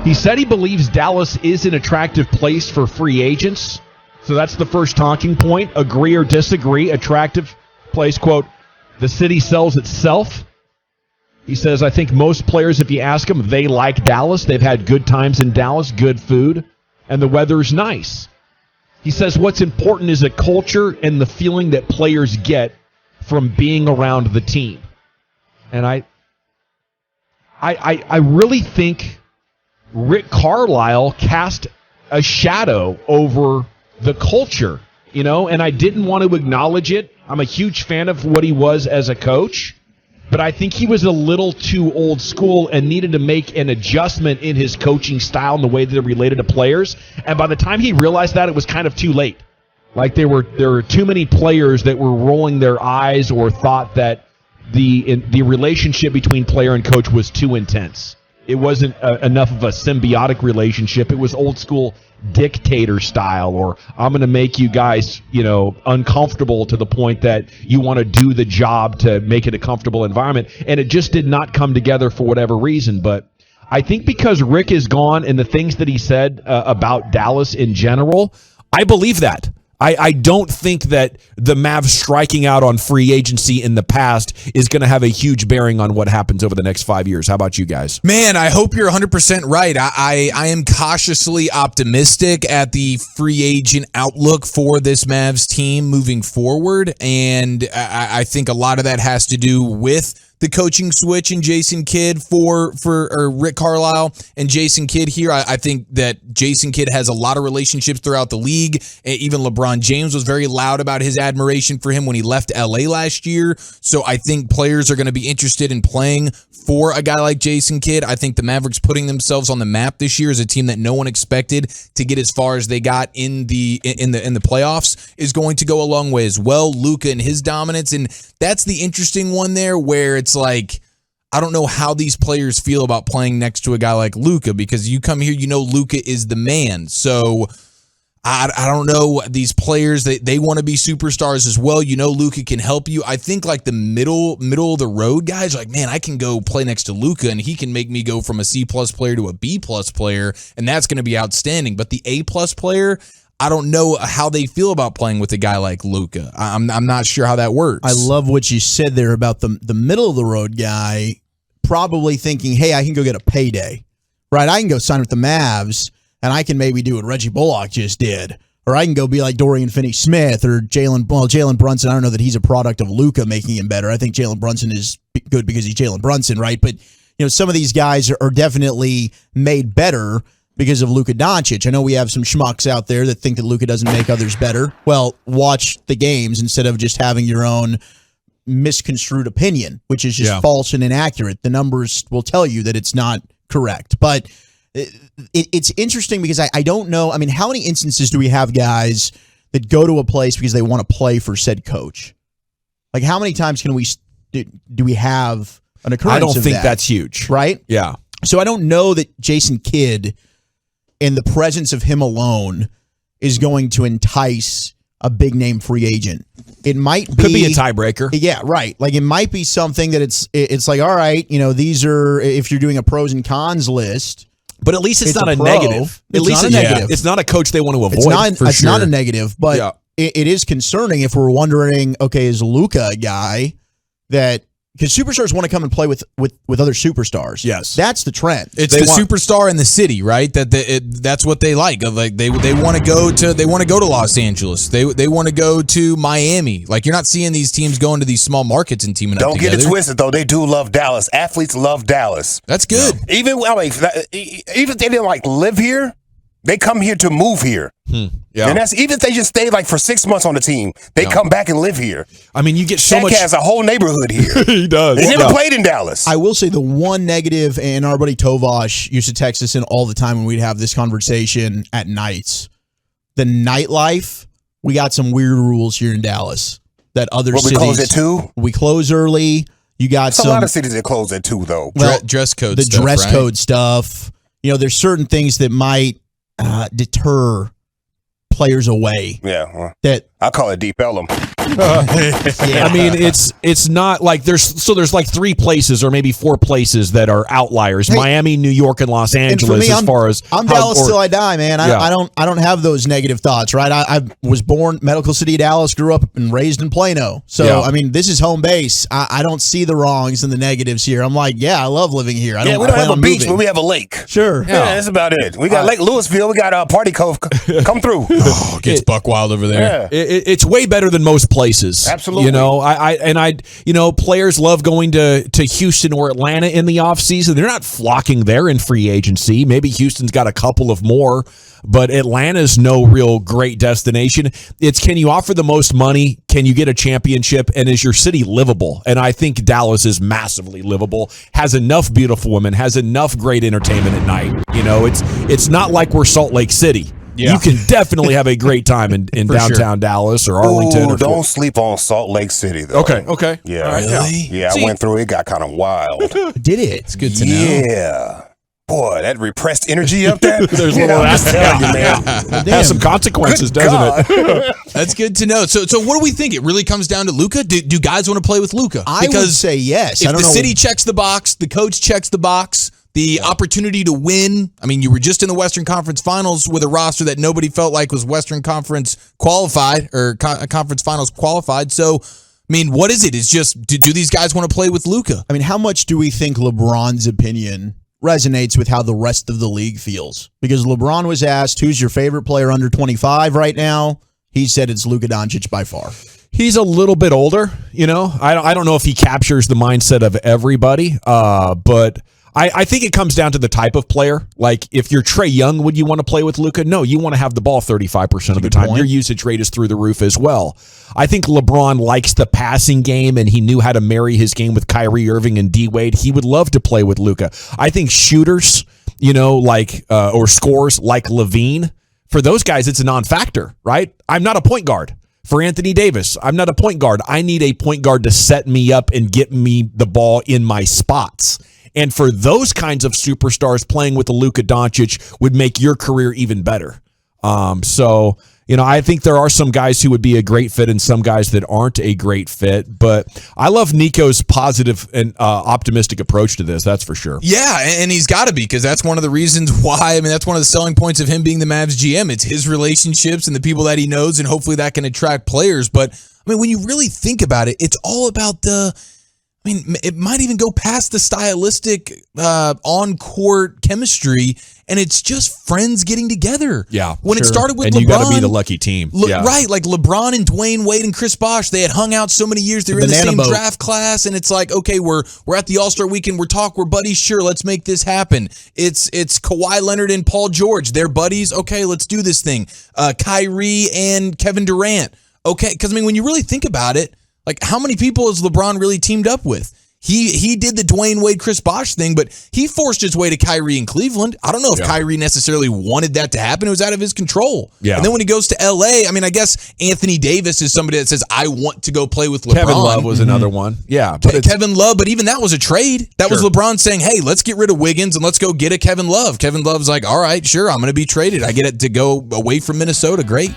He said he believes Dallas is an attractive place for free agents. So that's the first talking point. Agree or disagree. Attractive place, quote, the city sells itself. He says, I think most players, if you ask them, they like Dallas. They've had good times in Dallas, good food, and the weather's nice. He says what's important is a culture and the feeling that players get from being around the team. And I really think Rick Carlisle cast a shadow over the culture, you know, and I didn't want to acknowledge it. I'm a huge fan of what he was as a coach, but I think he was a little too old school and needed to make an adjustment in his coaching style and the way that it related to players. And by the time he realized that, it was kind of too late. Like there were too many players that were rolling their eyes or thought that the relationship between player and coach was too intense. It wasn't enough of a symbiotic relationship. It was old school dictator style, or I'm going to make you guys, you know, uncomfortable to the point that you want to do the job to make it a comfortable environment. And it just did not come together for whatever reason. But I think because Rick is gone and the things that he said about Dallas in general, I believe that. I don't think that the Mavs striking out on free agency in the past is going to have a huge bearing on what happens over the next 5 years. How about you guys? Man, I hope you're 100% right. I am cautiously optimistic at the free agent outlook for this Mavs team moving forward, and I think a lot of that has to do with the coaching switch in Jason Kidd for Rick Carlisle and Jason Kidd here. I think that Jason Kidd has a lot of relationships throughout the league. Even LeBron James was very loud about his admiration for him when he left LA last year. So I think players are going to be interested in playing for a guy like Jason Kidd. I think the Mavericks putting themselves on the map this year as a team that no one expected to get as far as they got in the playoffs is going to go a long way as well. Luka and his dominance, and that's the interesting one there where it's like, I don't know how these players feel about playing next to a guy like Luka, because you come here, you know Luka is the man. So I don't know, these players, they want to be superstars as well. You know Luka can help you. I think like the middle of the road guys, like, man, I can go play next to Luka and he can make me go from a C+ player to a B+ player, and that's going to be outstanding. But the A+ player, I don't know how they feel about playing with a guy like Luka. I'm not sure how that works. I love what you said there about the middle of the road guy probably thinking, hey, I can go get a payday, right? I can go sign with the Mavs and I can maybe do what Reggie Bullock just did, or I can go be like Dorian Finney-Smith or Jalen Brunson. I don't know that he's a product of Luka making him better. I think Jalen Brunson is good because he's Jalen Brunson, right? But you know, some of these guys are definitely made better because of Luka Doncic. I know we have some schmucks out there that think that Luka doesn't make others better. Well, watch the games instead of just having your own misconstrued opinion, which is just false and inaccurate. The numbers will tell you that it's not correct. But it's interesting because I don't know. I mean, how many instances do we have guys that go to a place because they want to play for said coach? Like, how many times do we have an occurrence? I don't of think that? that's huge. Right? Yeah. So I don't know that Jason Kidd, in the presence of him alone, is going to entice a big name free agent. It might be, could be a tiebreaker. Yeah, right. Like, it might be something that it's like, all right, you know, these are, if you're doing a pros and cons list. But at least it's not a pro. negative. At least it's negative. It's not a coach they want to avoid. It's not a negative, but it is concerning if we're wondering, okay, is Luka a guy that, because superstars want to come and play with other superstars. Yes, that's the trend. It's superstar in the city, right? That's what they like. Like they want to go to Los Angeles. They want to go to Miami. Like, you're not seeing these teams going to these small markets and teaming up together. Don't get it twisted though. They do love Dallas. Athletes love Dallas. That's good. Yeah. Even if they didn't like live here, they come here to move here. Yeah. And that's even if they just stay like for 6 months on the team, they come back and live here. I mean, you get so Shaq much. has a whole neighborhood here. He does. They never played in Dallas. I will say the one negative, and our buddy Tovash used to text us in all the time when we'd have this conversation at nights. The nightlife, we got some weird rules here in Dallas that other cities. We close at 2? We close early. You got a lot of cities that close at 2 though. Well, dress code. The stuff, dress right? code stuff. You know, there's certain things that might deter players away. Yeah. That I call it Deep Ellum. I mean, it's not like there's like 3 places or maybe 4 places that are outliers: Miami, New York, and Los Angeles. I'm Dallas till I die, man. I don't have those negative thoughts, right? I was born Medical City, Dallas, grew up and raised in Plano. So I mean, this is home base. I don't see the wrongs and the negatives here. I'm like, I love living here. We don't have a beach, but we have a lake. Sure. Yeah, that's about it. We got Lake Louisville. We got Party Cove. Come through. It gets buck wild over there. Yeah. It's way better than most places. Absolutely. You know, players love going to Houston or Atlanta in the offseason. They're not flocking there in free agency. Maybe Houston's got a couple of more, but Atlanta's no real great destination. It's, can you offer the most money? Can you get a championship? And is your city livable? And I think Dallas is massively livable, has enough beautiful women, has enough great entertainment at night. You know, it's not like we're Salt Lake City. Yeah. You can definitely have a great time in downtown Dallas or Arlington. Don't sleep on Salt Lake City, though. Okay. Yeah. Right, really? Yeah, I went through it. It got kind of wild. Did it? It's good to know. Yeah. Boy, that repressed energy up there. There's a little has some consequences, doesn't it? That's good to know. So what do we think? It really comes down to Luka? Do guys want to play with Luka? I would say yes. If the city checks the box, the coach checks the box, the opportunity to win. I mean, you were just in the Western Conference Finals with a roster that nobody felt like was Western Conference qualified or Conference Finals qualified. So, I mean, what is it? It's just, do these guys want to play with Luka? I mean, how much do we think LeBron's opinion resonates with how the rest of the league feels? Because LeBron was asked, who's your favorite player under 25 right now? He said it's Luka Doncic by far. He's a little bit older, you know. I don't know if he captures the mindset of everybody, but I think it comes down to the type of player. Like, if you're Trae Young, would you want to play with Luka? No, you want to have the ball 35% of the time. Your usage rate is through the roof as well. I think LeBron likes the passing game, and he knew how to marry his game with Kyrie Irving and D Wade. He would love to play with Luka. I think shooters, you know, like or scorers like Levine, for those guys, it's a non-factor, right? I'm not a point guard. For Anthony Davis, I'm not a point guard. I need a point guard to set me up and get me the ball in my spots. And for those kinds of superstars, playing with the Luka Doncic would make your career even better. So, you know, I think there are some guys who would be a great fit and some guys that aren't a great fit. But I love Nico's positive and optimistic approach to this. That's for sure. Yeah, and he's got to be, because that's one of the reasons why. I mean, that's one of the selling points of him being the Mavs GM. It's his relationships and the people that he knows, and hopefully that can attract players. But, I mean, when you really think about it, it's all about I mean, it might even go past the stylistic on-court chemistry, and it's just friends getting together. Yeah, when it started with and LeBron, you got to be the lucky team. Right, like LeBron and Dwayne Wade and Chris Bosh, they had hung out so many years. They were in the same draft class, and it's like, okay, we're at the All-Star weekend, we're buddies. Sure, let's make this happen. It's Kawhi Leonard and Paul George, they're buddies. Okay, let's do this thing. Kyrie and Kevin Durant. Okay, because I mean, when you really think about it, like, how many people has LeBron really teamed up with? He did the Dwayne Wade, Chris Bosh thing, but he forced his way to Kyrie in Cleveland. I don't know if Kyrie necessarily wanted that to happen. It was out of his control. Yeah. And then when he goes to LA, I mean, I guess Anthony Davis is somebody that says, I want to go play with LeBron. Kevin Love was another one. Yeah. But Kevin Love, but even that was a trade. That was LeBron saying, hey, let's get rid of Wiggins and let's go get a Kevin Love. Kevin Love's like, all right, sure, I'm going to be traded. I get it to go away from Minnesota. Great.